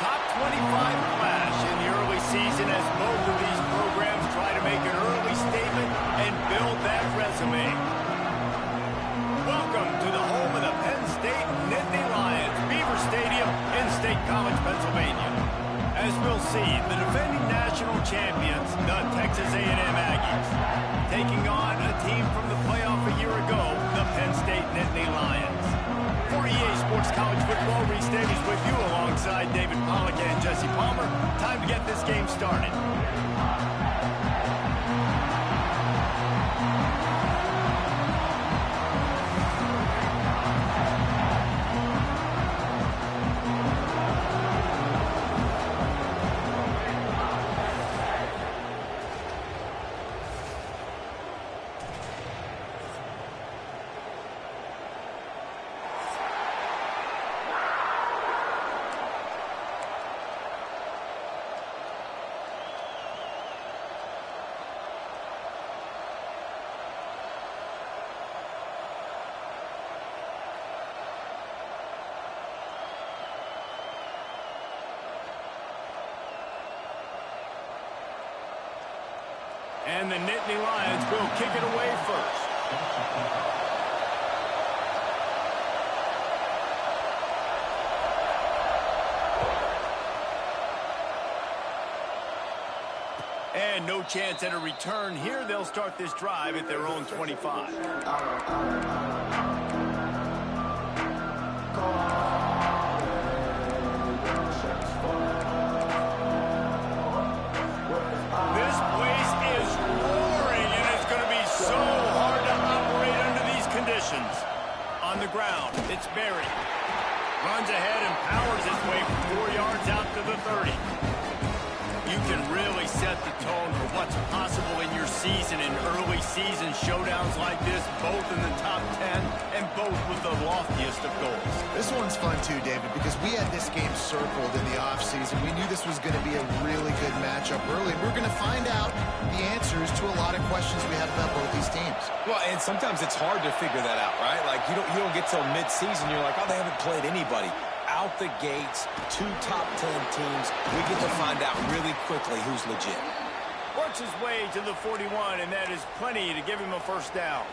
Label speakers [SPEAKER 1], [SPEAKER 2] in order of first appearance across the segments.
[SPEAKER 1] top 25 clash in the early season as both of these programs try to make an early statement and build that resume. Welcome to the home of the Penn State Nittany Lions, Beaver Stadium in State College, Pennsylvania. As we'll see, the defending national champions, the Texas A&M Aggies, taking on a team from the playoff a year ago, the Penn State Nittany Lions. For EA Sports College Football, Reese Davies with you alongside David Pollack and Jesse Palmer. Time to get this game started. And the Nittany Lions will kick it away first. And no chance at a return here. They'll start this drive at their own 25. On the ground, it's Berry. Runs ahead and powers his way for 4 yards out to the 30. You can really set the tone for what's possible in your season in early season showdowns like this, both in the top 10 and both with the loftiest of goals.
[SPEAKER 2] This one's fun too, David, because we had this game circled in the offseason. We knew this was going to be a really good matchup early. We're going to find out the answers to a lot of questions we have about both these teams.
[SPEAKER 3] Well, and sometimes it's hard to figure that out, right? Like, you don't get till mid-season, you're like, oh, they haven't played anybody. Out the gates, 2 top 10 teams, we get to find out really quickly who's legit.
[SPEAKER 1] Works his way to the 41, and that is plenty to give him a first down.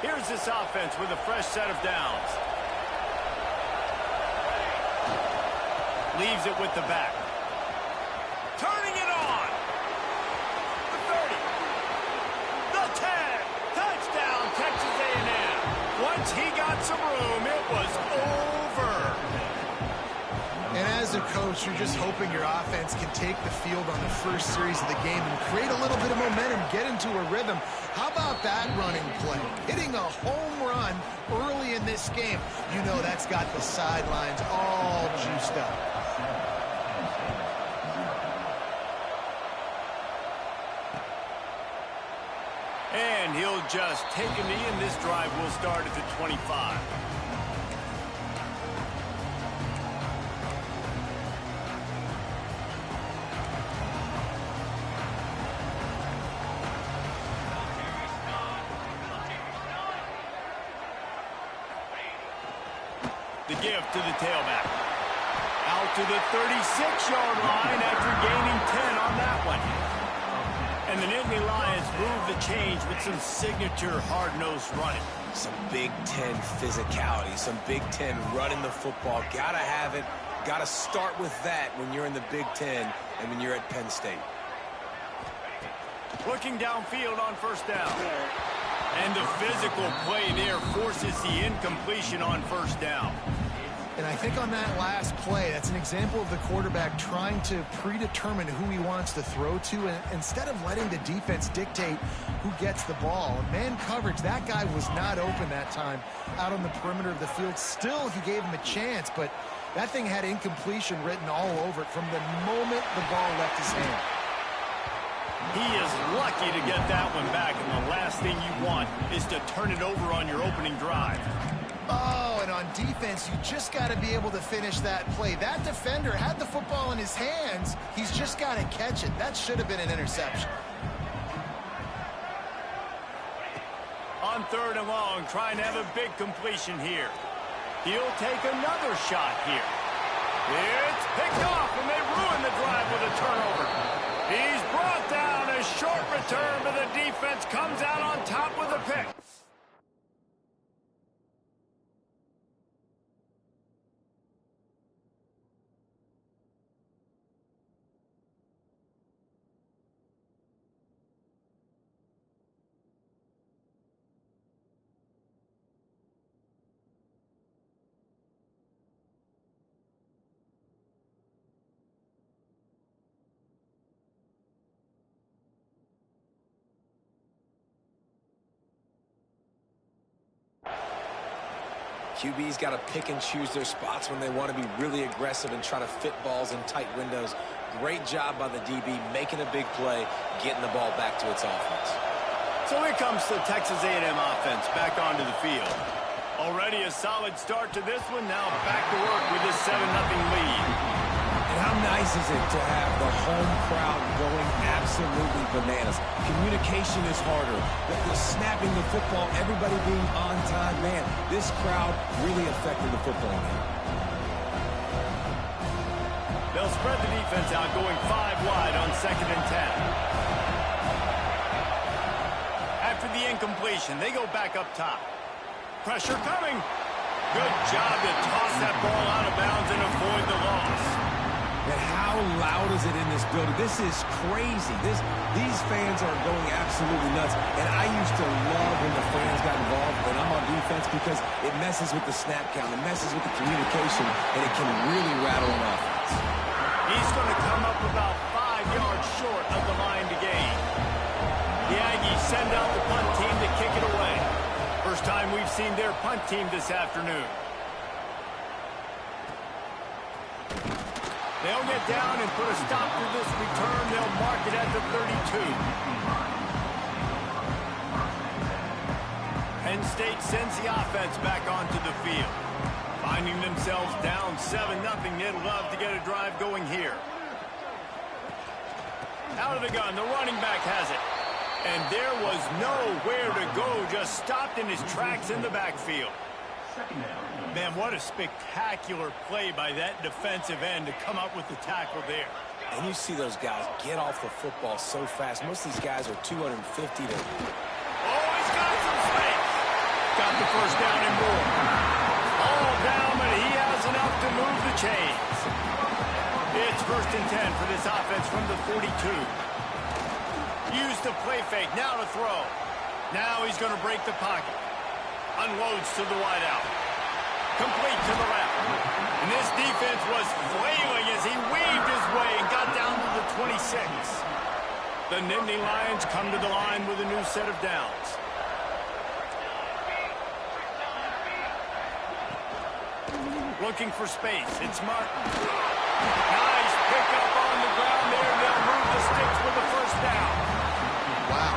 [SPEAKER 1] Here's this offense with a fresh set of downs. Leaves it with the back. Turning it on. The 30. The 10. Touchdown, Texas A&M. Once he got some room, it was over.
[SPEAKER 2] And as a coach, you're just hoping your offense can take the field on the first series of the game and create a little bit of momentum, get into a rhythm. How about that running play? Hitting a home run early in this game. You know that's got the sidelines all juiced up.
[SPEAKER 1] And he'll just take a knee, and this drive will start at the 25. The give to the tailback. Out to the 36-yard line after gaining 10 on that one. And the Nittany Lions move the change with some signature hard-nosed running.
[SPEAKER 3] Some Big Ten physicality, some Big Ten running the football. Gotta have it. Gotta start with that when you're in the Big Ten and when you're at Penn State.
[SPEAKER 1] Looking downfield on first down. And the physical play there forces the incompletion on first down.
[SPEAKER 2] And I think on that last play, that's an example of the quarterback trying to predetermine who he wants to throw to, and instead of letting the defense dictate who gets the ball. Man coverage, that guy was not open that time out on the perimeter of the field. Still, he gave him a chance, but that thing had incompletion written all over it from the moment the ball left his hand.
[SPEAKER 1] He is lucky to get that one back, and the last thing you want is to turn it over on your opening drive.
[SPEAKER 2] Oh, and on defense, you just got to be able to finish that play. That defender had the football in his hands. He's just got to catch it. That should have been an interception.
[SPEAKER 1] On 3rd and long, trying to have a big completion here. He'll take another shot here. It's picked off, and they ruin the drive with a turnover. He's brought down. A short return, but the defense comes out on top with a pick.
[SPEAKER 3] QB's got to pick and choose their spots when they want to be really aggressive and try to fit balls in tight windows. Great job by the DB making a big play, getting the ball back to its offense.
[SPEAKER 1] So here comes the Texas A&M offense back onto the field. Already a solid start to this one. Now back to work with this 7-0 lead.
[SPEAKER 3] And how nice is it to have the home crowd going absolutely bananas? Communication is harder. The snapping the football, everybody being on time. Man, this crowd really affected the football game.
[SPEAKER 1] They'll spread the defense out, going 5 wide on 2nd and 10. After the incompletion, they go back up top. Pressure coming. Good job to toss that ball out of bounds and avoid the loss.
[SPEAKER 3] And how loud is it in this building? This is crazy. These fans are going absolutely nuts. And I used to love when the fans got involved when I'm on defense because it messes with the snap count. It messes with the communication, and it can really rattle an offense.
[SPEAKER 1] He's going to come up about 5 yards short of the line to gain. The Aggies send out the punt team to kick it away. First time we've seen their punt team this afternoon. They'll get down and put a stop to this return. They'll mark it at the 32. Penn State sends the offense back onto the field. Finding themselves down 7-0, they'd love to get a drive going here. Out of the gun, the running back has it. And there was nowhere to go, just stopped in his tracks in the backfield. Man, what a spectacular play by that defensive end to come up with the tackle there.
[SPEAKER 3] And you see those guys get off the football so fast. Most of these guys are 250 to...
[SPEAKER 1] Oh, he's got some space. Got the first down and more. All down, but he has enough to move the chains. It's 1st and 10 for this offense from the 42. Use the play fake, now to throw. Now he's going to break the pocket. Unloads to the wideout. Complete to the left. And this defense was flailing as he weaved his way and got down to the 26. The Nittany Lions come to the line with a new set of downs. Looking for space. It's Martin. Nice pickup on the ground there. They'll move the sticks with the first down.
[SPEAKER 2] Wow.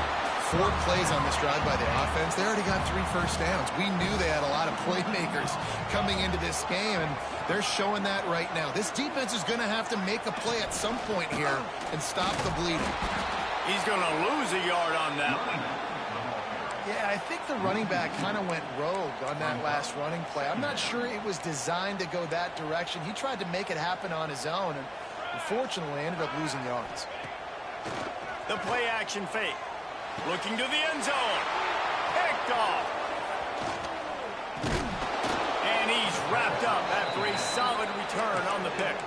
[SPEAKER 2] 4 plays on this drive by the offense. They already got 3 first downs. We knew they had a lot of playmakers coming into this game, and they're showing that right now. This defense is going to have to make a play at some point here and stop the bleeding.
[SPEAKER 1] He's going to lose a yard on that one.
[SPEAKER 2] Yeah, I think the running back kind of went rogue on that last running play. I'm not sure it was designed to go that direction. He tried to make it happen on his own, and unfortunately ended up losing yards.
[SPEAKER 1] The play action fake. Looking to the end zone. Picked off. And he's wrapped up after a solid return on the pick.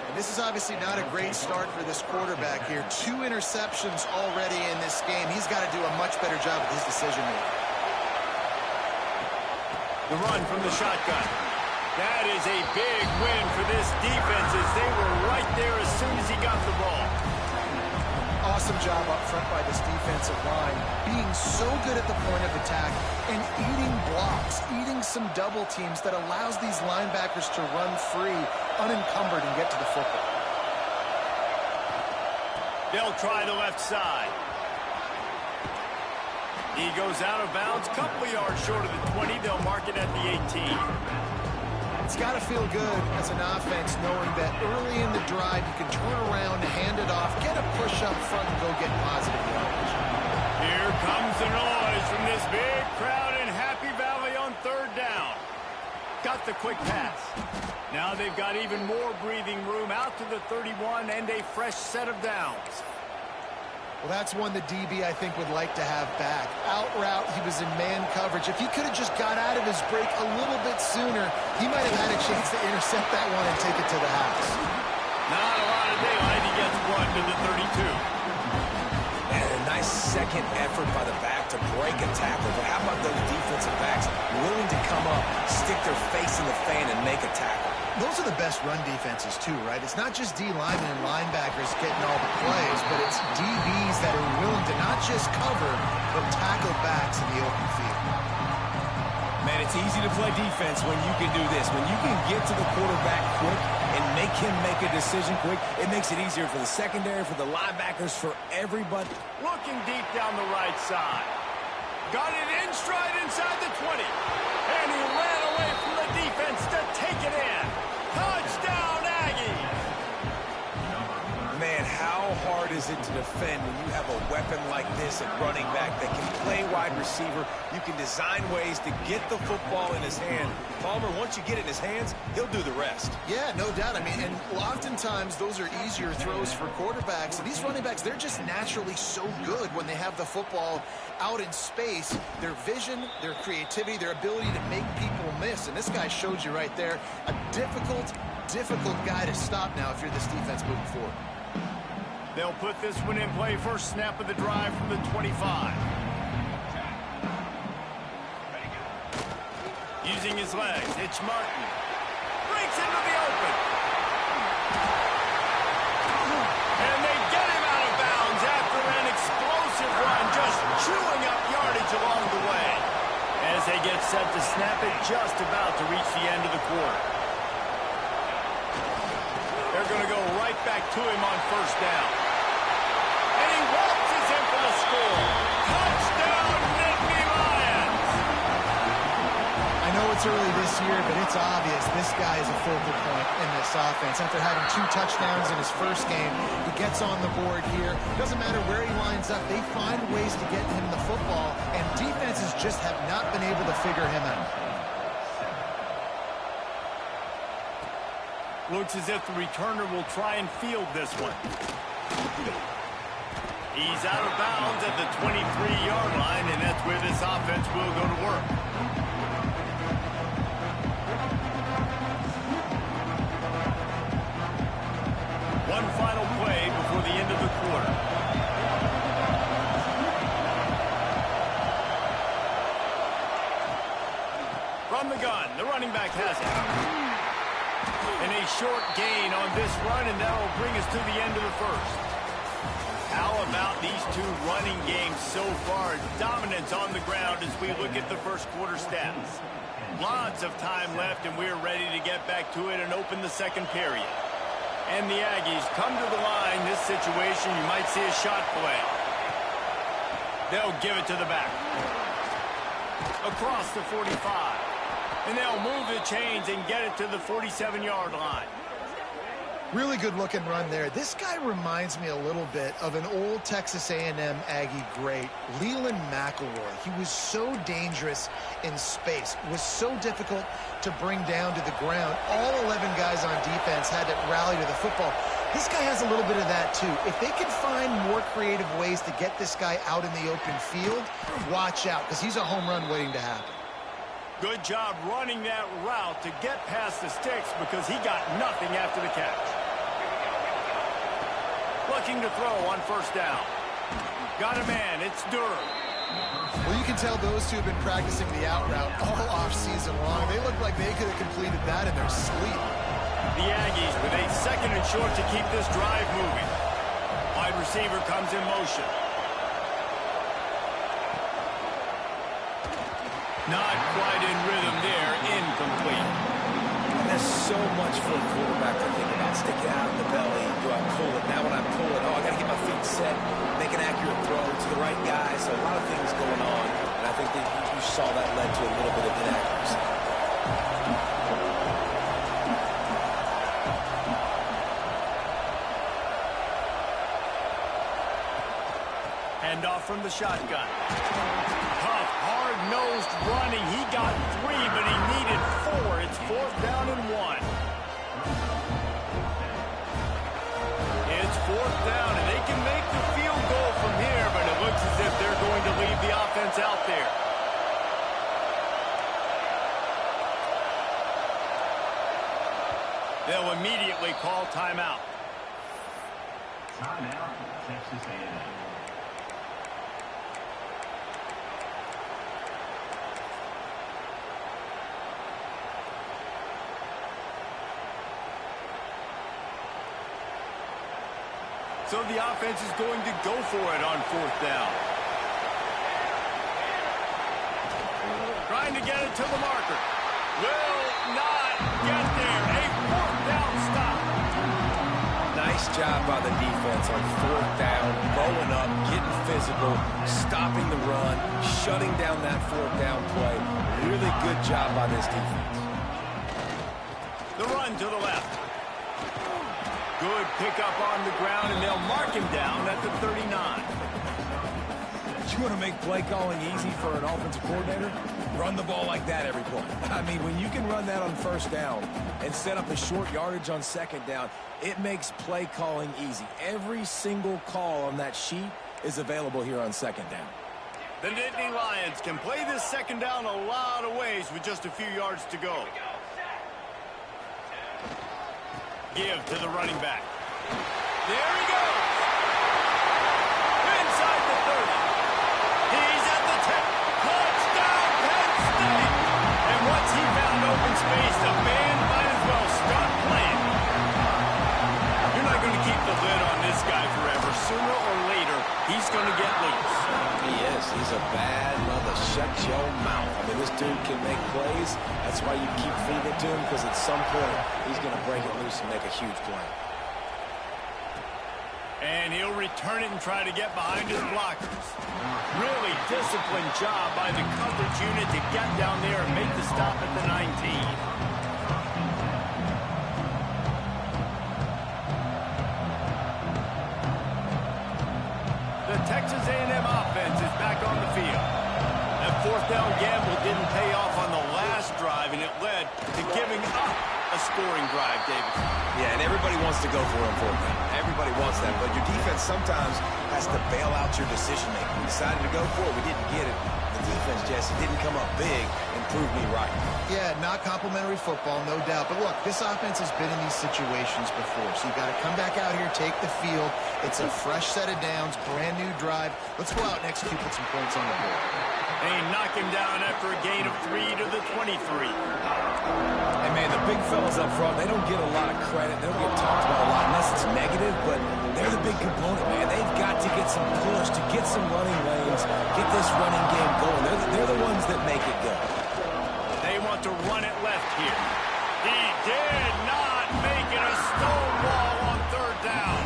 [SPEAKER 2] And this is obviously not a great start for this quarterback here. 2 interceptions already in this game. He's got to do a much better job with his decision making.
[SPEAKER 1] The run from the shotgun. That is a big win for this defense as they were right there as soon as he got the ball.
[SPEAKER 2] Awesome job up front by this defensive line, being so good at the point of attack and eating blocks, eating some double teams that allows these linebackers to run free, unencumbered, and get to the football.
[SPEAKER 1] They'll try the left side. He goes out of bounds, couple of yards short of the 20. They'll mark it at the 18.
[SPEAKER 2] It's got to feel good as an offense knowing that early in the drive you can turn around, hand it off, get a push up front, and go get positive yardage.
[SPEAKER 1] Here comes the noise from this big crowd in Happy Valley on 3rd down. Got with the quick pass. Now they've got even more breathing room out to the 31 and a fresh set of downs.
[SPEAKER 2] Well, that's one the DB, I think, would like to have back. Out route, he was in man coverage. If he could have just got out of his break a little bit sooner, he might have had a chance to intercept that one and take it to the house.
[SPEAKER 1] Not a lot of daylight. He gets one to the 32.
[SPEAKER 3] And a nice second effort by the back to break a tackle. But how about those defensive backs willing to come up, stick their face in the fan, and make a tackle?
[SPEAKER 2] Those are the best run defenses, too, right? It's not just D linemen and linebackers getting all the plays, but it's DBs that are willing to not just cover, but tackle backs in the open field.
[SPEAKER 3] Man, it's easy to play defense when you can do this. When you can get to the quarterback quick and make him make a decision quick, it makes it easier for the secondary, for the linebackers, for everybody.
[SPEAKER 1] Looking deep down the right side. Got it in stride inside the 20. And he ran away from the defense to take it in. Touchdown, Aggies!
[SPEAKER 3] Man, how hard is it to defend when you have a weapon like this at running back that can play wide receiver? You can design ways to get the football in his hand. Palmer, once you get it in his hands, he'll do the rest.
[SPEAKER 2] Yeah, no doubt. I mean, and oftentimes those are easier throws for quarterbacks. And these running backs, they're just naturally so good when they have the football out in space. Their vision, their creativity, their ability to make people miss. And this guy showed you right there, a difficult guy to stop now if you're this defense moving forward.
[SPEAKER 1] They'll put this one in play. First snap of the drive from the 25. Using his legs, it's Martin. Breaks into the open. And they get him out of bounds after an explosive run, just chewing up yardage along the way. As they get set to snap it, just about to reach the end of the quarter. They're going to go right back to him on first down. And he waltzes in for the score. Touchdown, Nittany Lions!
[SPEAKER 2] I know it's early this year, but it's obvious this guy is a focal point in this offense. After having 2 touchdowns in his first game, he gets on the board here. Doesn't matter where he lines up, they find ways to get him the football, and defenses just have not been able to figure him out.
[SPEAKER 1] Looks as if the returner will try and field this one. He's out of bounds at the 23-yard line, and that's where this offense will go to work. One final play before the end of the quarter. From the gun, the running back has it. And a short gain on this run, and that will bring us to the end of the first. How about these two running games so far? Dominance on the ground as we look at the first quarter stats. Lots of time left, and we're ready to get back to it and open the second period. And the Aggies come to the line. This situation, you might see a shot play. They'll give it to the back. Across the 45. And they'll move the chains and get it to the 47-yard line.
[SPEAKER 2] Really good-looking run there. This guy reminds me a little bit of an old Texas A&M Aggie great, Leland McElroy. He was so dangerous in space, was so difficult to bring down to the ground. All 11 guys on defense had to rally to the football. This guy has a little bit of that, too. If they can find more creative ways to get this guy out in the open field, watch out, because he's a home run waiting to happen.
[SPEAKER 1] Good job running that route to get past the sticks because he got nothing after the catch. Looking to throw on first down. Got a man. It's Durham.
[SPEAKER 2] Well, you can tell those two have been practicing the out route all off-season long. They look like they could have completed that in their sleep.
[SPEAKER 1] The Aggies with a second and short to keep this drive moving. Wide receiver comes in motion. Not quite in rhythm there. Incomplete.
[SPEAKER 3] And there's so much for a quarterback to think about. Stick it out in the belly. Do I pull it? Now when I pull it, I got to get my feet set. Make an accurate throw to the right guy. So a lot of things going on. And I think that you saw that led to a little bit of inaccuracy.
[SPEAKER 1] Handoff from the shotgun. Tough, hard hard-nosed running. He got 3, but he needed 4. It's 4th down and 1. It's 4th down, and they can make the field goal from here, but it looks as if they're going to leave the offense out there. They'll immediately call timeout.
[SPEAKER 4] Timeout, Texas A&M.
[SPEAKER 1] So the offense is going to go for it on 4th down. Trying to get it to the marker. Will not get there. A 4th down stop.
[SPEAKER 3] Nice job by the defense on 4th down, going up, getting physical, stopping the run, shutting down that 4th down play. Really good job by this defense.
[SPEAKER 1] The run to the left. Good pickup on the ground, and they'll mark him down at the 39.
[SPEAKER 3] You want to make play calling easy for an offensive coordinator? Run the ball like that every play. I mean, when you can run that on 1st down and set up a short yardage on 2nd down, it makes play calling easy. Every single call on that sheet is available here on 2nd down.
[SPEAKER 1] The Nittany Lions can play this 2nd down a lot of ways with just a few yards to go. Give to the running back. There he goes. Inside the 30. He's at the 10. Touchdown, Penn State. And once he found open space, the band might as well stop playing. You're not going to keep the lid on this guy forever. Sooner or later, he's going to get loose.
[SPEAKER 3] He is. He's a bad mother. Shut your mouth. I mean, this dude can make plays. That's why you keep feeding it to him, because at some point, he's going to break it loose and make a huge play.
[SPEAKER 1] And he'll return it and try to get behind his blockers. Really disciplined job by the coverage unit to get down there and make the stop at the 19. The Texas A&M offense is back on the field. That 4th down gamble didn't pay off on the last drive, and it led to giving up a scoring drive, David.
[SPEAKER 3] Yeah, and everybody wants to go for it on 4th down. Everybody wants that, but your defense sometimes has to bail out your decision-making. We decided to go for it. We didn't get it. The defense, Jesse, didn't come up big and prove me right.
[SPEAKER 2] Yeah, not complimentary football, no doubt. But look, this offense has been in these situations before, so you got to come back out here, take the field. It's a fresh set of downs, brand new drive. Let's go out and execute, put some points on the board.
[SPEAKER 1] They knock him down after a gain of 3 to the 23.
[SPEAKER 3] Hey, man, the big fellas up front, they don't get a lot of credit. They don't get talked about a lot unless it's negative, but they're the big component, man. They've got to get some push, to get some running lanes, get this running game going. They're the ones that make it go.
[SPEAKER 1] They want to run it left here. He did not make it a stone wall on 3rd down.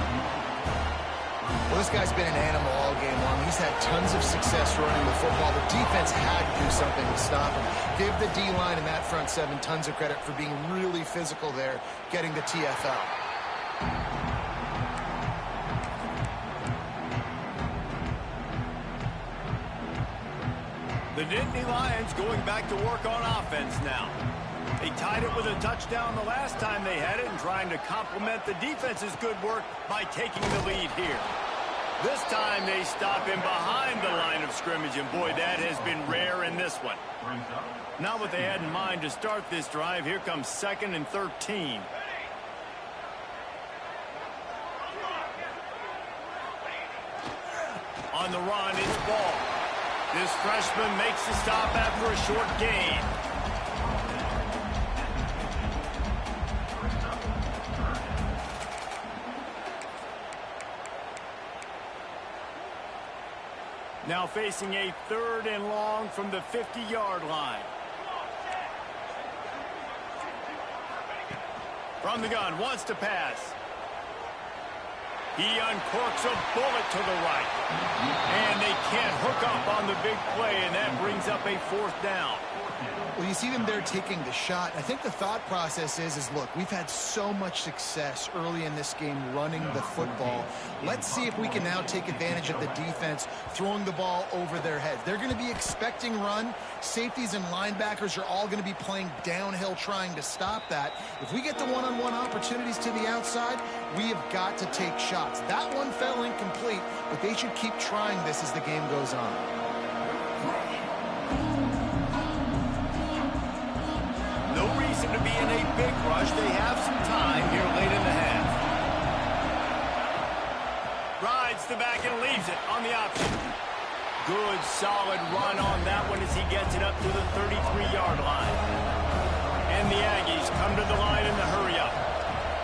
[SPEAKER 2] Well, this guy's been an animal all game long. He's had tons of success running the football. The defense had to do something to stop him. Give the D-line and that front 7 tons of credit for being really physical there, getting the TFL.
[SPEAKER 1] The Nittany Lions going back to work on offense now. They tied it with a touchdown the last time they had it and trying to complement the defense's good work by taking the lead here. This time they stop him behind the line of scrimmage, and boy, that has been rare in this one. Not what they had in mind to start this drive. Here comes 2nd and 13. On the run, it's Ball. This freshman makes the stop after a short gain. Now facing a 3rd and long from the 50-yard line. From the gun, wants to pass. He uncorks a bullet to the right. And they can't hook up on the big play, and that brings up a 4th down.
[SPEAKER 2] Well, you see them there taking the shot. I think the thought process is look, we've had so much success early in this game running the football. Let's see if we can now take advantage of the defense throwing the ball over their heads. They're going to be expecting run. Safeties and linebackers are all going to be playing downhill trying to stop that. If we get the one-on-one opportunities to the outside, we have got to take shots. That one fell incomplete, but they should keep trying this as the game goes on.
[SPEAKER 1] To be in a big rush. They have some time here late in the half. Rides the back and leaves it on the option. Good, solid run on that one as he gets it up to the 33-yard line. And the Aggies come to the line in the hurry-up.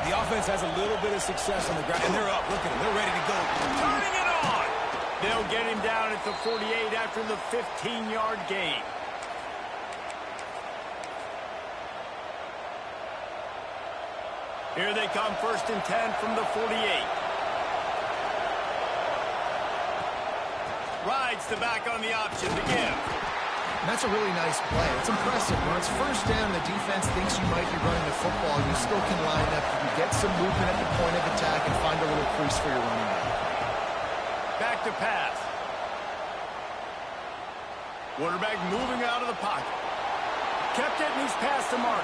[SPEAKER 3] The offense has a little bit of success on the ground, and they're up. Look at them. They're ready to go.
[SPEAKER 1] Turning it on. They'll get him down at the 48 after the 15-yard gain. Here they come, 1st and 10 from the 48. Rides the back on the option to give.
[SPEAKER 2] And that's a really nice play. It's impressive. When it's 1st down, the defense thinks you might be running the football. You still can line up. You can get some movement at the point of attack and find a little crease for your running back.
[SPEAKER 1] Back to pass. Quarterback moving out of the pocket. Kept it, and he's past the mark.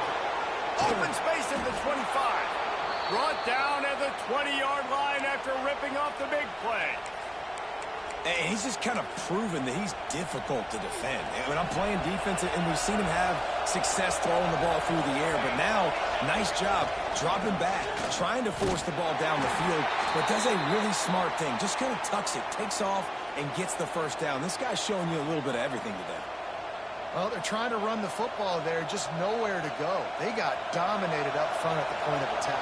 [SPEAKER 1] Open space at the 25. Brought down at the 20-yard line after ripping off the big play.
[SPEAKER 3] And he's just kind of proven that he's difficult to defend. When I'm playing defense, and we've seen him have success throwing the ball through the air, but now, nice job dropping back, trying to force the ball down the field, but does a really smart thing. Just kind of tucks it, takes off, and gets the 1st down. This guy's showing you a little bit of everything today.
[SPEAKER 2] Well, they're trying to run the football there, just nowhere to go. They got dominated up front at the point of attack.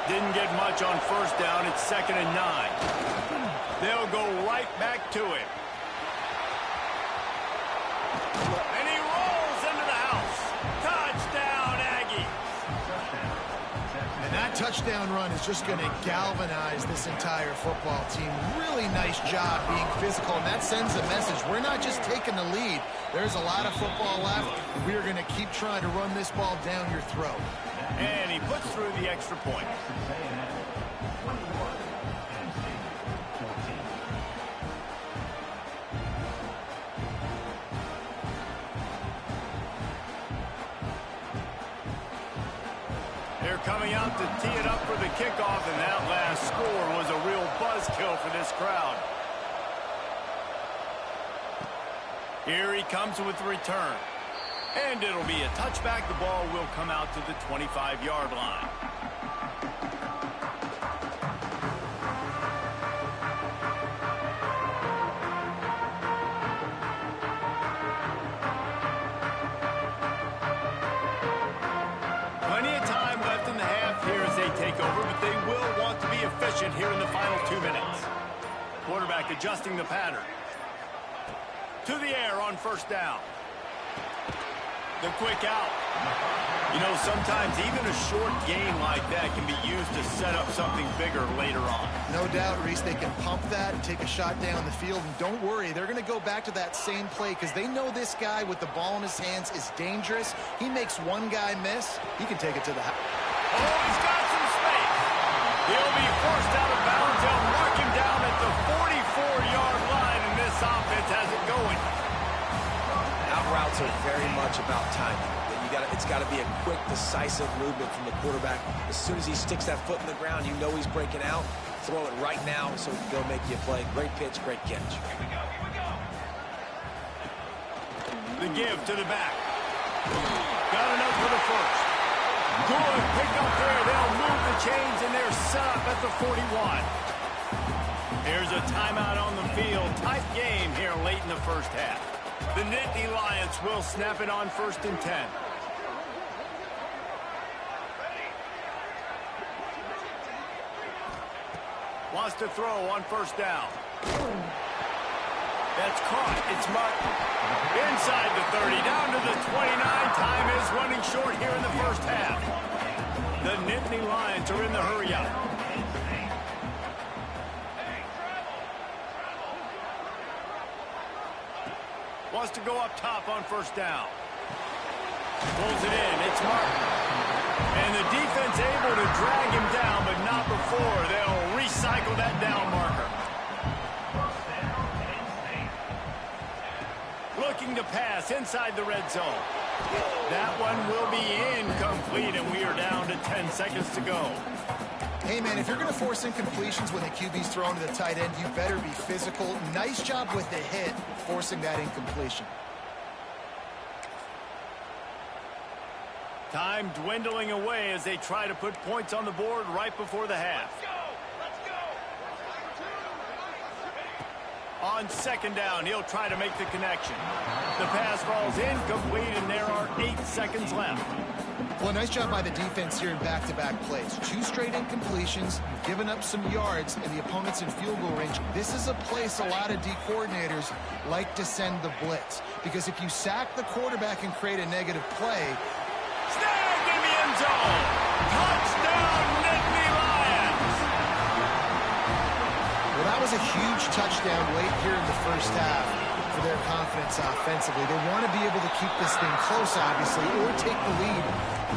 [SPEAKER 1] Didn't get much on 1st down. It's 2nd and 9. They'll go right back to him. And he rolls into the house. Touchdown, Aggie.
[SPEAKER 2] And that touchdown run is just going to galvanize this entire football team. Really nice job being physical, and that sends a message. We're not just taking the lead. There's a lot of football left. We are going to keep trying to run this ball down your throat.
[SPEAKER 1] And he puts through the extra point. They're coming out to tee it up for the kickoff, and that last score was a real buzzkill for this crowd. Here he comes with the return. And it'll be a touchback. The ball will come out to the 25-yard line. Plenty of time left in the half here as they take over, but they will want to be efficient here in the final 2 minutes. Quarterback adjusting the pattern. To the air on 1st down. The quick out. You know, sometimes even a short gain like that can be used to set up something bigger later on.
[SPEAKER 2] No doubt, Reese, they can pump that and take a shot down the field. And don't worry, they're going to go back to that same play because they know this guy with the ball in his hands is dangerous. He makes one guy miss, he can take it to the house.
[SPEAKER 1] Oh, he's got some space. He'll be forced out of bounds. They'll mark him down at the 44-yard line, and this offense has it going.
[SPEAKER 3] Out routes are very much about timing. It's got to be a quick, decisive movement from the quarterback. As soon as he sticks that foot in the ground, you know he's breaking out. Throw it right now so he can go make you a play. Great pitch, great catch.
[SPEAKER 1] The give to the back. Got enough for the 1st. Good pick up there. They'll move the chains, and they're set up at the 41. Here's a timeout on the field. Tight game here late in the 1st half. The Nittany Lions will snap it on 1st and 10. Wants to throw on 1st down. That's caught. It's Martin. Inside the 30, down to the 29. Time is running short here in the 1st half. The Nittany Lions are in the hurry-up. Wants to go up top on 1st down. Pulls it in. It's Martin. And the defense able to drag him down, but not before. They'll recycle that down marker. Looking to pass inside the red zone. That one will be incomplete, and we are down to 10 seconds to go.
[SPEAKER 2] Hey, man, if you're going to force incompletions when the QB's thrown to the tight end, you better be physical. Nice job with the hit, forcing that incompletion.
[SPEAKER 1] Time dwindling away as they try to put points on the board right before the half. On second down, he'll try to make the connection. The pass falls incomplete, and there are 8 seconds left.
[SPEAKER 2] Well, nice job by the defense here in back-to-back plays. 2 straight incompletions, giving up some yards, and the opponent's in field goal range. This is a place a lot of D coordinators like to send the blitz, because if you sack the quarterback and create a negative play,
[SPEAKER 1] snagged in the end zone. Touchdown, Nittany Lions.
[SPEAKER 2] Well, that was a huge touchdown late here in the first half for their confidence offensively. They want to be able to keep this thing close, obviously, or take the lead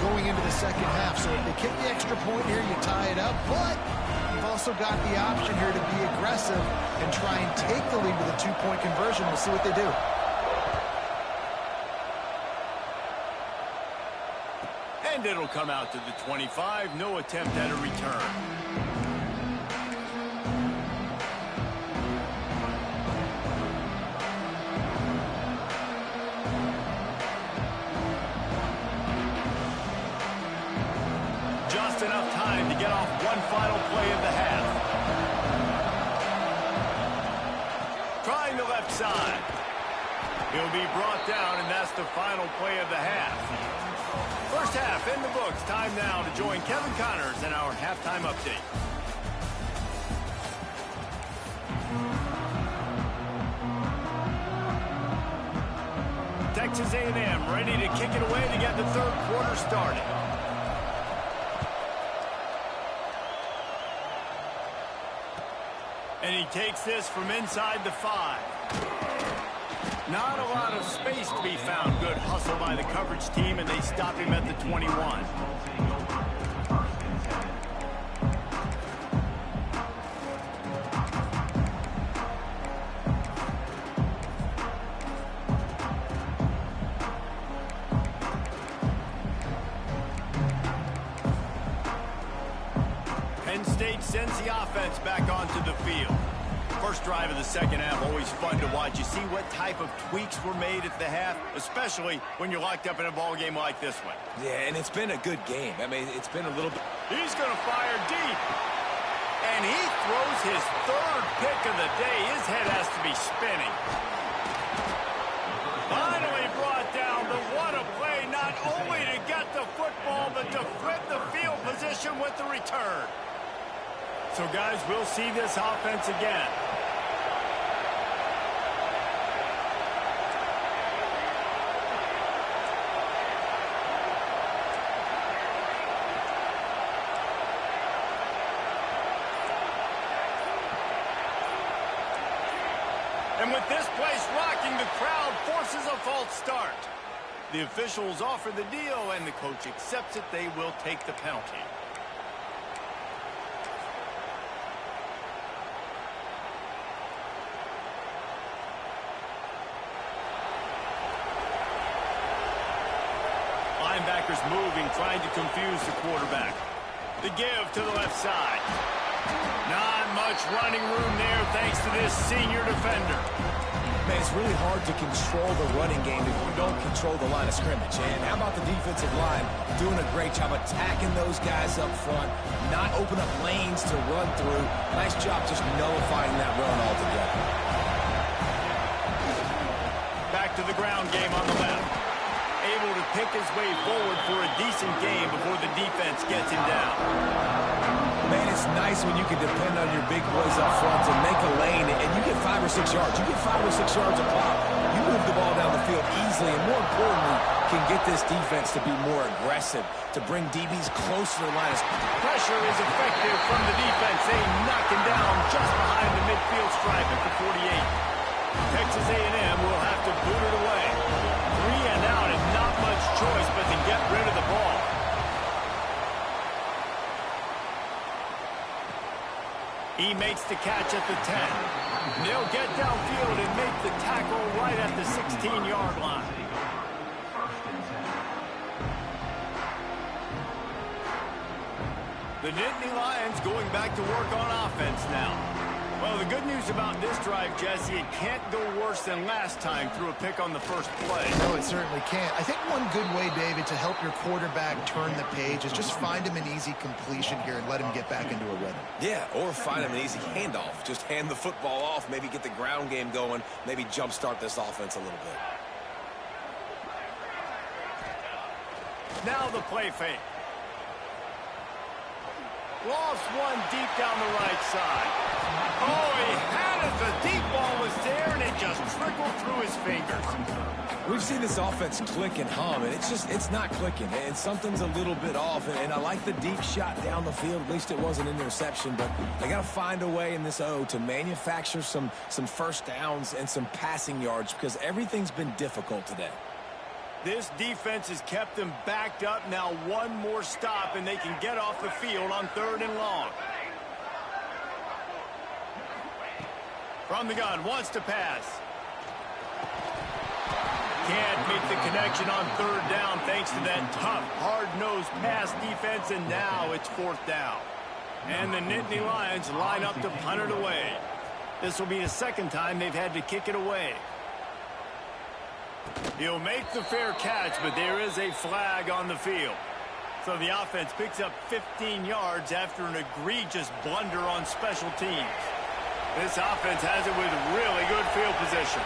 [SPEAKER 2] going into the second half. So if they kick the extra point here, you tie it up. But you've also got the option here to be aggressive and try and take the lead with a 2-point conversion. We'll see what they do.
[SPEAKER 1] And it'll come out to the 25. No attempt at a return. Just enough time to get off one final play of the half. Trying the left side. He'll be brought down, and that's the final play of the half. First half in the books. Time now to join Kevin Connors in our halftime update. Texas A&M ready to kick it away to get the third quarter started. And he takes this from inside the 5. Not a lot of space to be found. Good hustle by the coverage team, and they stop him at the 21. Penn State sends the offense back onto the field. First drive of the second half, always fun to watch. You see what type of tweaks were made at the half, especially when you're locked up in a ball game like this one.
[SPEAKER 3] Yeah, and it's been a good game. I mean, it's been a little bit.
[SPEAKER 1] He's going to fire deep. And he throws his third pick of the day. His head has to be spinning. Finally brought down, but what a play, not only to get the football, but to flip the field position with the return. So, guys, we'll see this offense again. And with this place rocking, the crowd forces a false start. The officials offer the deal, and the coach accepts it. They will take the penalty. Linebackers moving, trying to confuse the quarterback. The give to the left side. Not much running room there thanks to this senior defender.
[SPEAKER 3] Man, it's really hard to control the running game if you don't control the line of scrimmage. And how about the defensive line doing a great job attacking those guys up front, not open up lanes to run through. Nice job just nullifying that run altogether.
[SPEAKER 1] Back to the ground game on the left. Able to pick his way forward for a decent game before the defense gets him down.
[SPEAKER 3] Man, it's nice when you can depend on your big boys up front to make a lane, and you get 5 or 6 yards. You get 5 or 6 yards a pop. You move the ball down the field easily, and more importantly, can get this defense to be more aggressive, to bring DBs closer to the line.
[SPEAKER 1] Pressure is effective from the defense. They knock him down just behind the midfield stripe at the 48. Texas A&M will have to boot it away. 3 and out and not much choice, but the catch at the 10. They'll get downfield and make the tackle right at the 16-yard line. The Nittany Lions going back to work on offense now. Well, the good news about this drive, Jesse, it can't go worse than last time through a pick on the first play.
[SPEAKER 2] No, it certainly can't. I think one good way, David, to help your quarterback turn the page is just find him an easy completion here and let him get back into a rhythm.
[SPEAKER 3] Yeah, or find him an easy handoff. Just hand the football off, maybe get the ground game going, maybe jumpstart this offense a little bit.
[SPEAKER 1] Now the play fake. Lost one deep down the right side. Oh, he had it. The deep ball was there, and it just trickled through his fingers.
[SPEAKER 3] We've seen this offense click and hum, and it's not clicking, and something's a little bit off. And I like the deep shot down the field. At least it wasn't an interception, but they got to find a way in this O to manufacture some first downs and some passing yards because everything's been difficult today.
[SPEAKER 1] This defense has kept them backed up. Now one more stop, and they can get off the field on 3rd and long. From the gun, wants to pass. Can't make the connection on 3rd down thanks to that tough, hard-nosed pass defense, and now it's 4th down. And the Nittany Lions line up to punt it away. This will be the second time they've had to kick it away. He'll make the fair catch, but there is a flag on the field. So the offense picks up 15 yards after an egregious blunder on special teams. This offense has it with really good field position.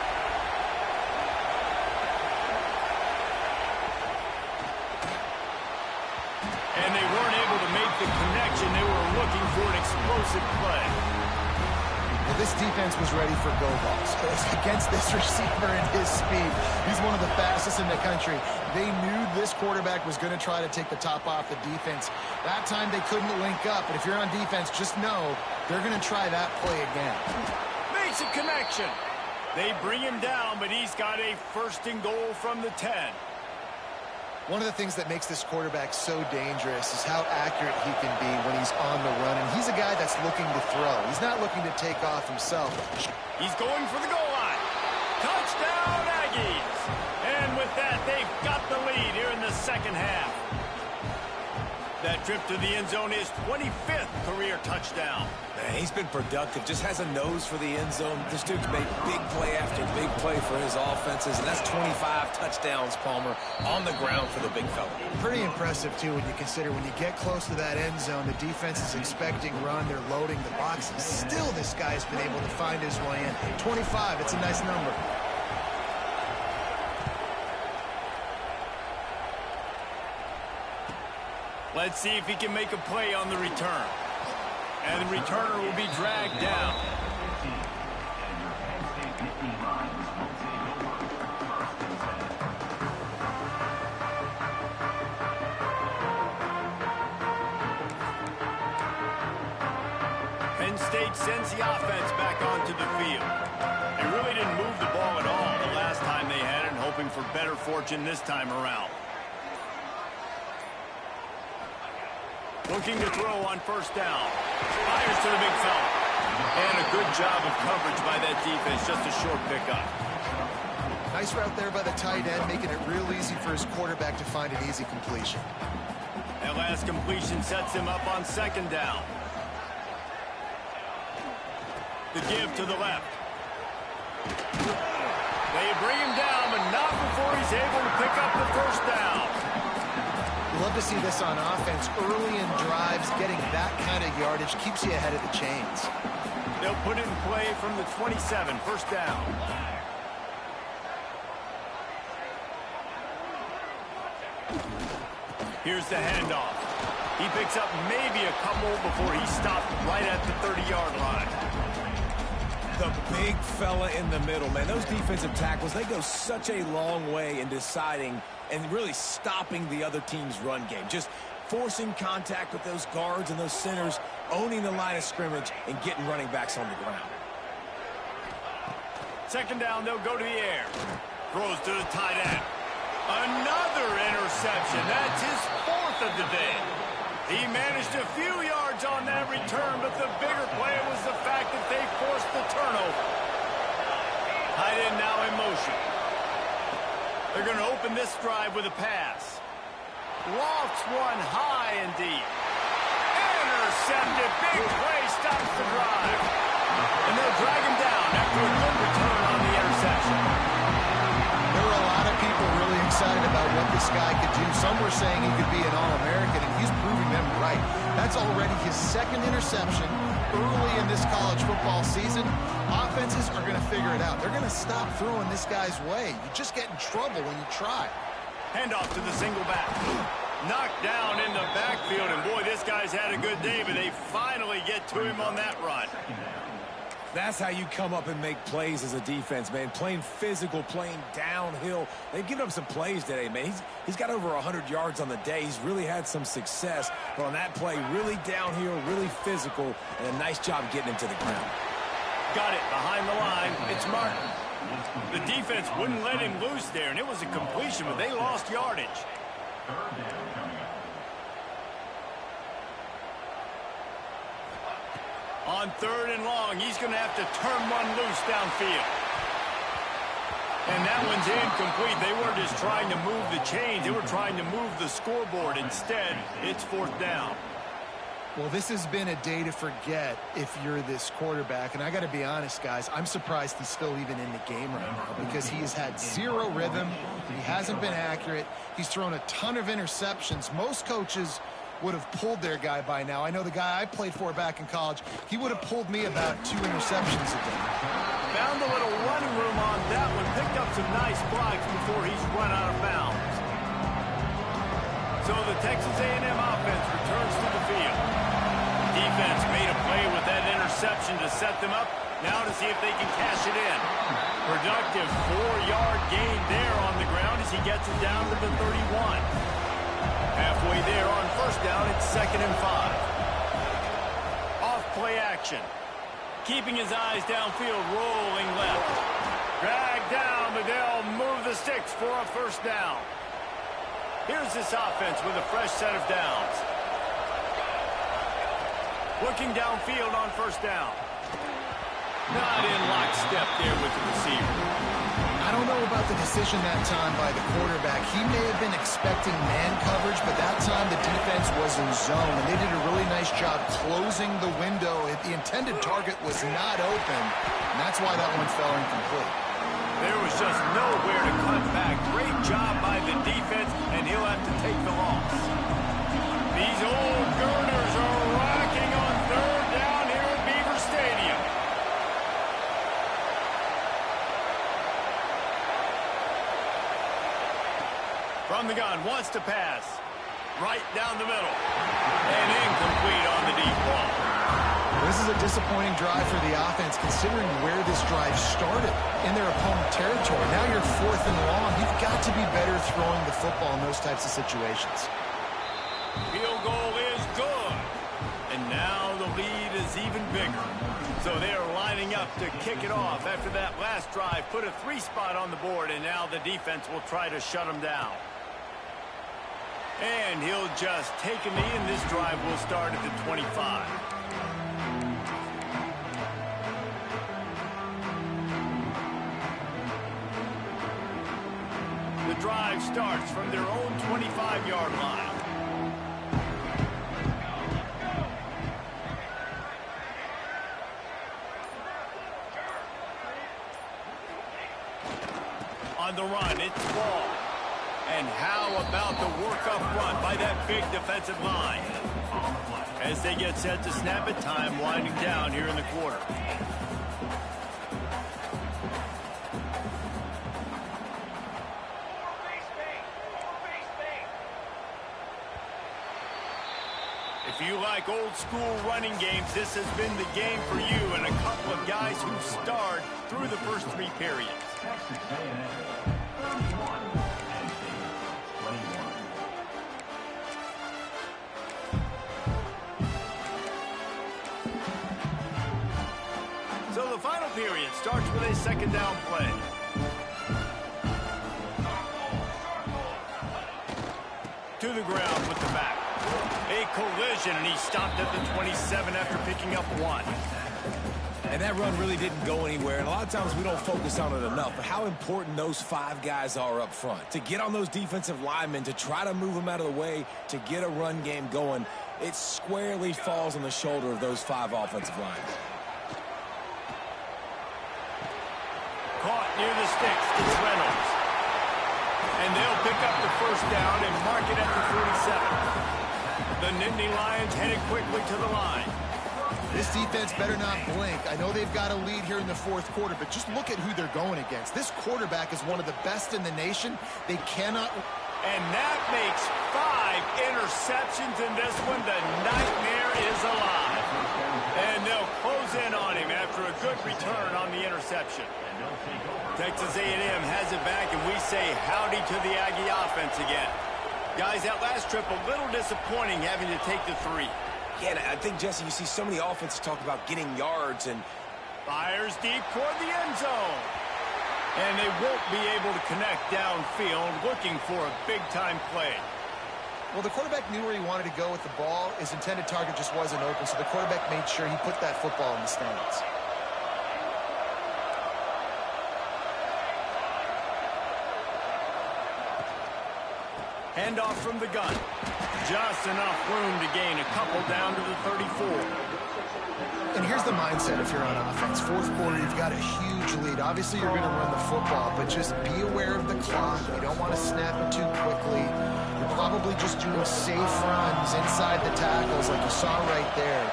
[SPEAKER 1] And they weren't able to make the connection. They were looking for an explosive play.
[SPEAKER 2] Well, this defense was ready for go balls. Against this receiver and his speed, he's one of the fastest in the country. They knew this quarterback was going to try to take the top off the defense. That time they couldn't link up, but if you're on defense, just know they're going to try that play again.
[SPEAKER 1] Makes a connection. They bring him down, but he's got a 1st and goal from the 10.
[SPEAKER 2] One of the things that makes this quarterback so dangerous is how accurate he can be when he's on the run. And he's a guy that's looking to throw. He's not looking to take off himself.
[SPEAKER 1] He's going for the goal line. Touchdown, Aggies. And with that, they've got the lead here in the second half. That trip to the end zone is 25th career touchdown.
[SPEAKER 3] Man, he's been productive, just has a nose for the end zone. This dude's made big play after big play for his offenses, and that's 25 touchdowns, Palmer, on the ground for the big fella.
[SPEAKER 2] Pretty impressive, too, when you consider when you get close to that end zone, the defense is expecting run, they're loading the boxes. Still, this guy's been able to find his way in. 25, it's a nice number.
[SPEAKER 1] Let's see if he can make a play on the return. And the returner will be dragged down. Penn State sends the offense back onto the field. They really didn't move the ball at all the last time they had it, hoping for better fortune this time around. Looking to throw on 1st down. Fires to the big fella. And a good job of coverage by that defense. Just a short pickup.
[SPEAKER 2] Nice route there by the tight end, making it real easy for his quarterback to find an easy completion.
[SPEAKER 1] That last completion sets him up on 2nd down. The give to the left. They bring him down, but not before he's able to pick up the 1st down.
[SPEAKER 2] Love to see this on offense. Early in drives, getting that kind of yardage keeps you ahead of the chains.
[SPEAKER 1] They'll put it in play from the 27, 1st down. Here's the handoff. He picks up maybe a couple before he stopped right at the 30-yard line.
[SPEAKER 3] The big fella in the middle, man. Those defensive tackles, they go such a long way in deciding and really stopping the other team's run game. Just forcing contact with those guards and those centers, owning the line of scrimmage, and getting running backs on the ground.
[SPEAKER 1] 2nd down, they'll go to the air. Throws to the tight end. Another interception. That's his 4th of the day. He managed a few yards on that return, but the bigger play was the fact that they forced the turnover. Tight end now in motion. They're going to open this drive with a pass. Lofts one high and deep. Intercepted. Big play stops the drive. And they'll drag him down after a good return on the interception.
[SPEAKER 2] There were a lot of people really excited about what this guy could do. Some were saying he could be an All-American, and he's proving them right. That's already his second interception early in this college football season. Offenses are going to figure it out. They're going to stop throwing this guy's way. You just get in trouble when you try.
[SPEAKER 1] Handoff to the single back. Knocked down in the backfield, and boy, this guy's had a good day, but they finally get to him on that run.
[SPEAKER 3] That's how you come up and make plays as a defense, man. Playing physical, playing downhill. They've given up some plays today, man. He's got over 100 yards on the day. He's really had some success. But on that play, really downhill, really physical, and a nice job getting him to the ground.
[SPEAKER 1] Got it behind the line. It's Martin. The defense wouldn't let him loose there, and it was a completion, but they lost yardage. On 3rd and long, he's going to have to turn one loose downfield. And that one's incomplete. They weren't just trying to move the chains. They were trying to move the scoreboard. Instead, it's 4th down.
[SPEAKER 2] Well, this has been a day to forget if you're this quarterback. And I got to be honest, guys, I'm surprised he's still even in the game right now because he has had zero rhythm. He hasn't been accurate. He's thrown a ton of interceptions. Most coaches would have pulled their guy by now. I know the guy I played for back in college, he would have pulled me about 2 interceptions a day.
[SPEAKER 1] Found a little running room on that one. Picked up some nice blocks before he's run out of bounds. So the Texas A&M offense returns to the field. Defense made a play with that interception to set them up. Now to see if they can cash it in. Productive 4-yard gain there on the ground as he gets it down to the 31. Halfway there on 1st down, it's 2nd and 5. Off play action. Keeping his eyes downfield, rolling left. Drag down, but they'll move the sticks for a 1st down. Here's this offense with a fresh set of downs. Looking downfield on 1st down. Not in lockstep there with the receiver.
[SPEAKER 2] I don't know about the decision that time by the quarterback. He may have been expecting man coverage, but that time the defense was in zone, and they did a really nice job closing the window. The intended target was not open, and that's why that one fell incomplete.
[SPEAKER 1] There was just nowhere to cut back. Great job by the defense, and he'll have to take the loss. These old Girders are rocking on 3rd down here at Beaver Stadium. From the gun, wants to pass. Right down the middle. And incomplete on the deep ball.
[SPEAKER 2] This is a disappointing drive for the offense, considering where this drive started in their opponent territory. Now you're 4th and long. You've got to be better throwing the football in those types of situations.
[SPEAKER 1] Field goal is good. And now the lead is even bigger. So they are lining up to kick it off after that last drive. Put a 3-spot on the board, and now the defense will try to shut them down. And he'll just take a knee, and this drive will start at the 25. The drive starts from their own 25-yard line. On the run, it's Ball. And how about the work up front by that big defensive line? As they get set to snap it, time winding down here in the quarter. If you like old school running games, this has been the game for you and a couple of guys who starred through the first 3 periods. So the final period starts with a 2nd down play. To the ground with the back. A collision, and he stopped at the 27 after picking up 1.
[SPEAKER 3] And that run really didn't go anywhere. And a lot of times we don't focus on it enough, but how important those 5 guys are up front. To get on those defensive linemen, to try to move them out of the way, to get a run game going, it squarely falls on the shoulder of those 5 offensive linemen.
[SPEAKER 1] Caught near the sticks. It's Reynolds. And they'll pick up the first down and mark it at the 47. The Nittany Lions headed quickly to the line.
[SPEAKER 2] This defense better not blink. I know they've got a lead here in the fourth quarter, but just look at who they're going against. This quarterback is one of the best in the nation. They cannot...
[SPEAKER 1] And that makes 5 interceptions in this one. The nightmare is alive. And they'll close in on him after a good return on the interception. Texas A&M has it back, and we say howdy to the Aggie offense again. Guys, that last trip a little disappointing having to take the 3.
[SPEAKER 3] Yeah, I think, Jesse, you see so many offenses talk about getting yards and...
[SPEAKER 1] Fires deep toward the end zone. And they won't be able to connect downfield, looking for a big-time play.
[SPEAKER 2] Well, the quarterback knew where he wanted to go with the ball. His intended target just wasn't open, so the quarterback made sure he put that football in the stands.
[SPEAKER 1] Handoff from the gun. Just enough room to gain a couple down to the 34.
[SPEAKER 2] And here's the mindset if you're on offense. Fourth quarter, you've got a huge lead. Obviously, you're going to run the football, but just be aware of the clock. You don't want to snap it too quickly. You're probably just doing safe runs inside the tackles like you saw right there.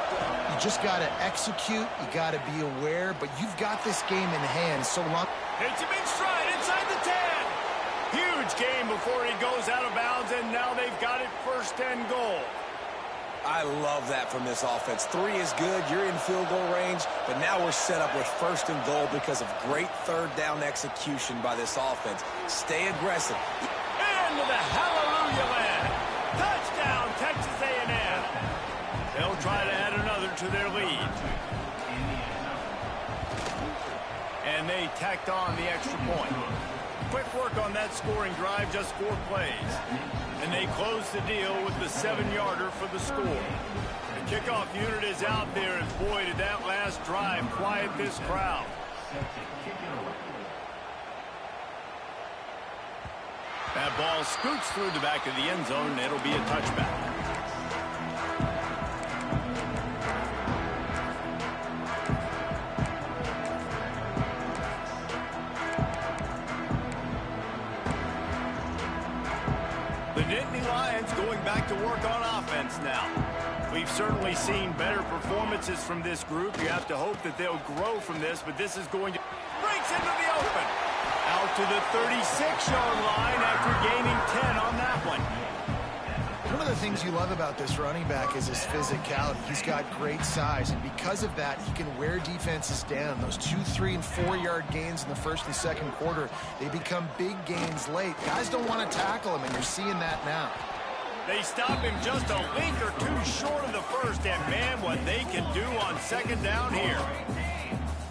[SPEAKER 2] You just got to execute. You got to be aware, but you've got this game in hand. So long.
[SPEAKER 1] Hits him in stride inside the 10. Huge game before he goes out of bounds, and now they've got it first and goal.
[SPEAKER 3] I love that from this offense. 3 is good. You're in field goal range, but now we're set up with first and goal because of great third down execution by this offense. Stay aggressive.
[SPEAKER 1] Into the hallelujah land. Touchdown, Texas A&M. They'll try to add another to their lead. And they tacked on the extra point. Quick work on that scoring drive, just 4 plays. And they close the deal with the 7-yarder for the score. The kickoff unit is out there, and boy, did that last drive quiet this crowd. That ball scoots through the back of the end zone, and it'll be a touchback. The Nittany Lions going back to work on offense now. We've certainly seen better performances from this group. You have to hope that they'll grow from this, but this is going to... Breaks into the open. Out to the 36-yard line after gaining 10 on that one.
[SPEAKER 2] One of the things you love about this running back is his physicality. He's got great size, and because of that, he can wear defenses down. Those 2-, 3-, and 4-yard gains in the first and second quarter, they become big gains late. Guys don't want to tackle him, and you're seeing that now.
[SPEAKER 1] They stop him just a link or 2 short of the first, and man, what they can do on second down here.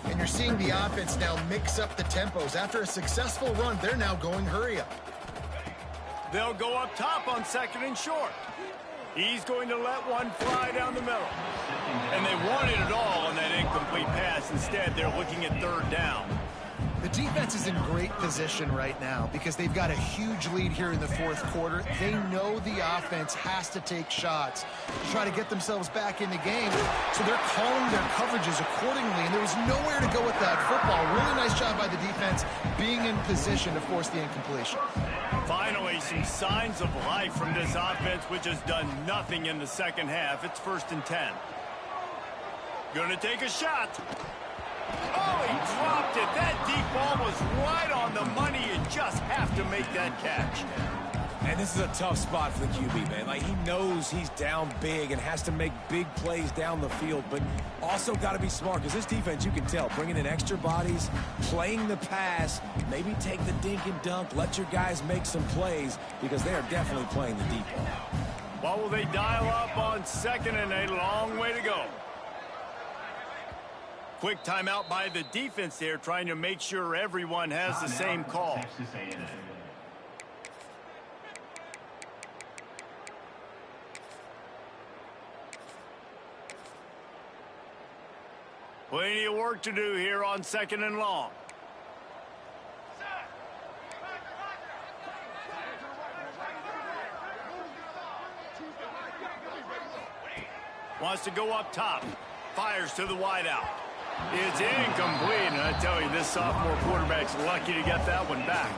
[SPEAKER 2] And you're seeing the offense now mix up the tempos. After a successful run, they're now going hurry up.
[SPEAKER 1] They'll go up top on second and short. He's going to let one fly down the middle. And they wanted it all on that incomplete pass. Instead, they're looking at third down.
[SPEAKER 2] The defense is in great position right now because they've got a huge lead here in the fourth quarter. They know the offense has to take shots to try to get themselves back in the game. So they're calling their coverages accordingly, and there was nowhere to go with that football. Really nice job by the defense being in position to force the incompletion.
[SPEAKER 1] Finally, some signs of life from this offense, which has done nothing in the second half. It's first and 10. Gonna take a shot. Oh, he dropped it. That deep ball was right on the money. You just have to make that catch.
[SPEAKER 3] And this is a tough spot for the QB, man. Like, he knows he's down big and has to make big plays down the field, but also got to be smart because this defense, you can tell, bringing in extra bodies, playing the pass, maybe take the dink and dunk, let your guys make some plays because they are definitely playing the deep ball.
[SPEAKER 1] What will they dial up on second, and a long way to go? Quick timeout by the defense there, trying to make sure everyone has the same call. Plenty of work to do here on 2nd and long. Wants to go up top. Fires to the wideout. It's incomplete, and I tell you, this sophomore quarterback's lucky to get that one back.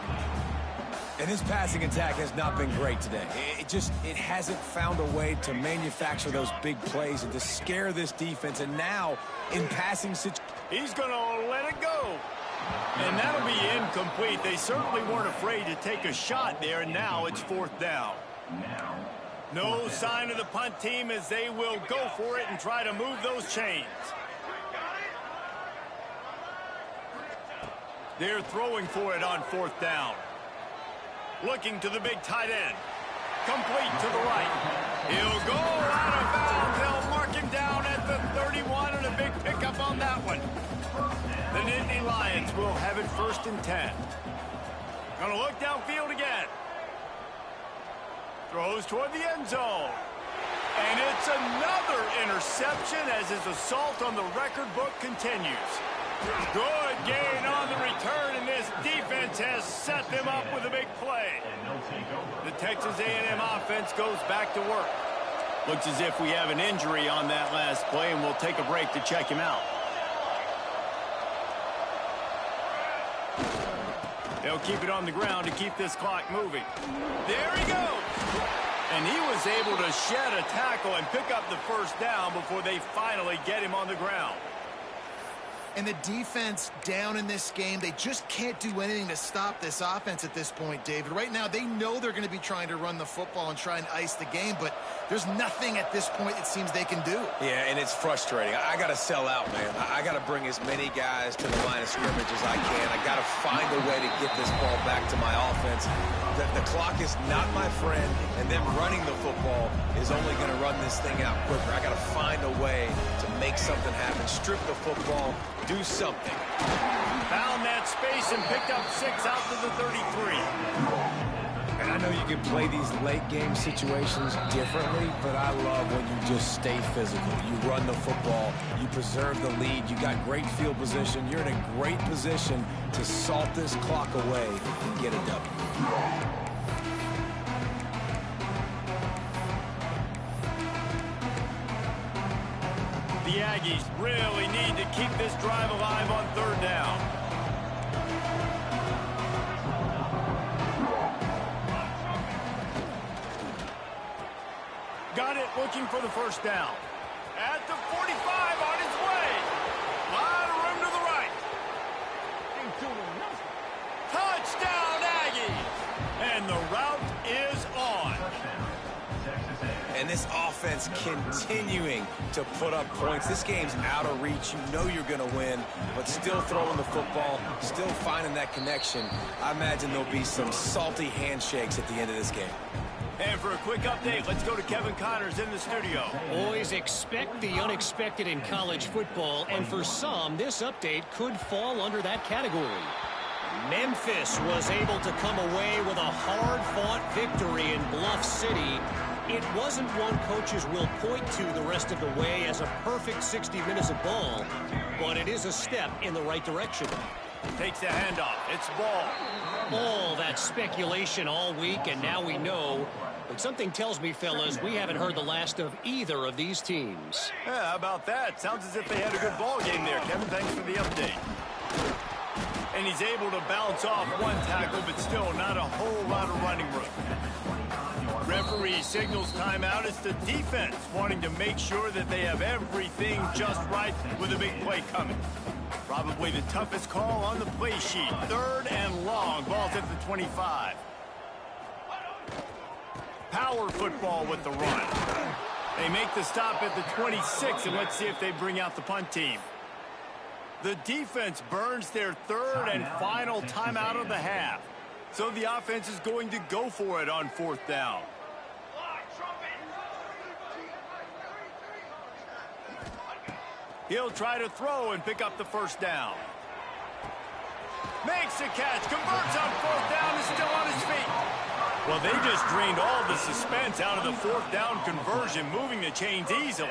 [SPEAKER 3] And his passing attack has not been great today. It hasn't found a way to manufacture those big plays and to scare this defense. And now, in passing situations,
[SPEAKER 1] he's going to let it go. And that'll be incomplete. They certainly weren't afraid to take a shot there, and now it's 4th down. No sign of the punt team as they will go for it and try to move those chains. They're throwing for it on 4th down. Looking to the big tight end. Complete to the right. He'll go out of bounds. They'll mark him down at the 31, and a big pickup on that one. The Nittany Lions will have it 1st and 10. Gonna look downfield again. Throws toward the end zone. And it's another interception as his assault on the record book continues. Good gain on the return, and this defense has set them up with a big play. The Texas A&M offense goes back to work. Looks as if we have an injury on that last play, and we'll take a break to check him out. They'll keep it on the ground to keep this clock moving. There he goes. And he was able to shed a tackle and pick up the 1st down before they finally get him on the ground.
[SPEAKER 2] And the defense down in this game, they just can't do anything to stop this offense at this point, David. Right now, they know they're going to be trying to run the football and try and ice the game, but there's nothing at this point it seems they can do.
[SPEAKER 3] Yeah, and it's frustrating. I got to sell out, man. I got to bring as many guys to the line of scrimmage as I can. I got to find a way to get this ball back to my offense. The clock is not my friend, and them running the football is only going to run this thing out quicker. I got to find a way to make something happen. Strip the football. Do something.
[SPEAKER 1] Found that space and picked up 6 out to the 33.
[SPEAKER 3] And I know you can play these late game situations differently, but I love when you just stay physical. You run the football, you preserve the lead, you got great field position, you're in a great position to salt this clock away and get a W.
[SPEAKER 1] The Aggies really need to keep this drive alive on 3rd down. Got it, looking for the 1st down. At the 45, on his way. Lot of room to the right. Touchdown, Aggies! And the route is on.
[SPEAKER 3] And this offense continuing to put up points. This game's out of reach. You know you're going to win, but still throwing the football, still finding that connection. I imagine there'll be some salty handshakes at the end of this game.
[SPEAKER 1] And for a quick update, let's go to Kevin Connors in the studio.
[SPEAKER 5] Always expect the unexpected in college football, and for some, this update could fall under that category. Memphis was able to come away with a hard-fought victory in Bluff City. It wasn't one coaches will point to the rest of the way as a perfect 60 minutes of ball, but it is a step in the right direction.
[SPEAKER 1] Takes the handoff. It's ball.
[SPEAKER 5] All that speculation all week, and now we know. But something tells me, fellas, we haven't heard the last of either of these teams.
[SPEAKER 1] Yeah, how about that? Sounds as if they had a good ball game there. Kevin, thanks for the update. And he's able to bounce off one tackle, but still not a whole lot of running room. Referee signals timeout. It's the defense wanting to make sure that they have everything just right with a big play coming. Probably the toughest call on the play sheet. 3rd and long. Ball's at the 25. Power football with the run. They make the stop at the 26, and let's see if they bring out the punt team. The defense burns their 3rd and final timeout of the half. So the offense is going to go for it on 4th down. He'll try to throw and pick up the 1st down. Makes a catch, converts on 4th down, is still on his feet. Well, they just drained all the suspense out of the 4th down conversion, moving the chains easily.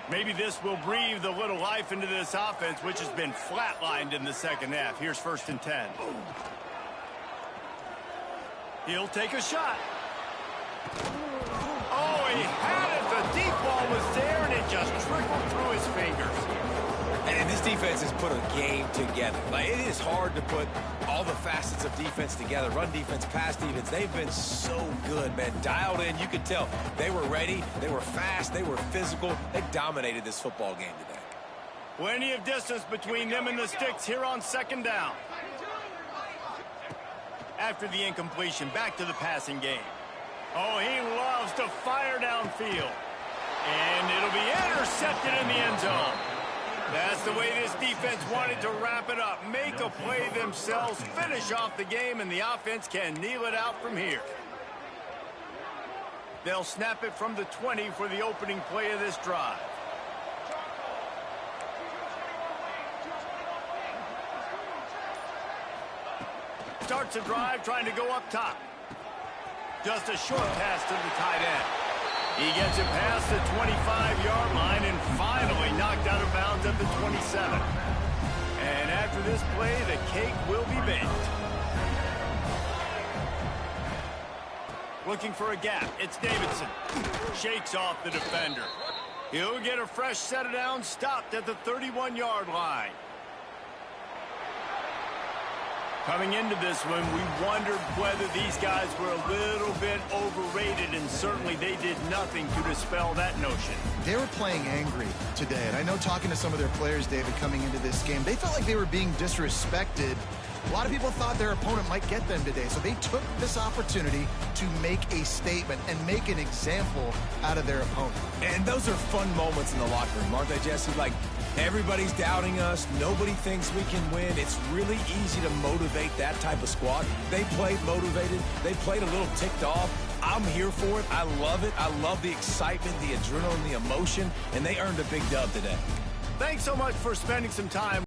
[SPEAKER 1] Maybe this will breathe a little life into this offense, which has been flatlined in the second half. Here's 1st and 10. He'll take a shot. Oh, he had it. The deep ball was there, and it just trickled through his fingers.
[SPEAKER 3] And this defense has put a game together. Like, it is hard to put all the facets of defense together. Run defense, pass defense. They've been so good, man. Dialed in. You could tell they were ready. They were fast. They were physical. They dominated this football game today.
[SPEAKER 1] Plenty of distance between them and the sticks here on 2nd down. After the incompletion, back to the passing game. Oh, he loves to fire downfield. And it'll be intercepted in the end zone. That's the way this defense wanted to wrap it up. Make a play themselves, finish off the game, and the offense can kneel it out from here. They'll snap it from the 20 for the opening play of this drive. Starts a drive trying to go up top. Just a short pass to the tight end. He gets it past the 25-yard line and finally knocked out of bounds at the 27. And after this play, the cake will be baked. Looking for a gap. It's Davidson. Shakes off the defender. He'll get a fresh set of downs, stopped at the 31-yard line. Coming into this one, we wondered whether these guys were a little bit overrated, and certainly they did nothing to dispel that notion.
[SPEAKER 2] They were playing angry today, and I know talking to some of their players, David, coming into this game, they felt like they were being disrespected. A lot of people thought their opponent might get them today, so they took this opportunity to make a statement and make an example out of their opponent.
[SPEAKER 3] And those are fun moments in the locker room, aren't they, Jesse? Like, everybody's doubting us. Nobody thinks we can win. It's really easy to motivate that type of squad. They played motivated. They played a little ticked off. I'm here for it. I love it. I love the excitement, the adrenaline, the emotion, and they earned a big dub today.
[SPEAKER 1] Thanks so much for spending some time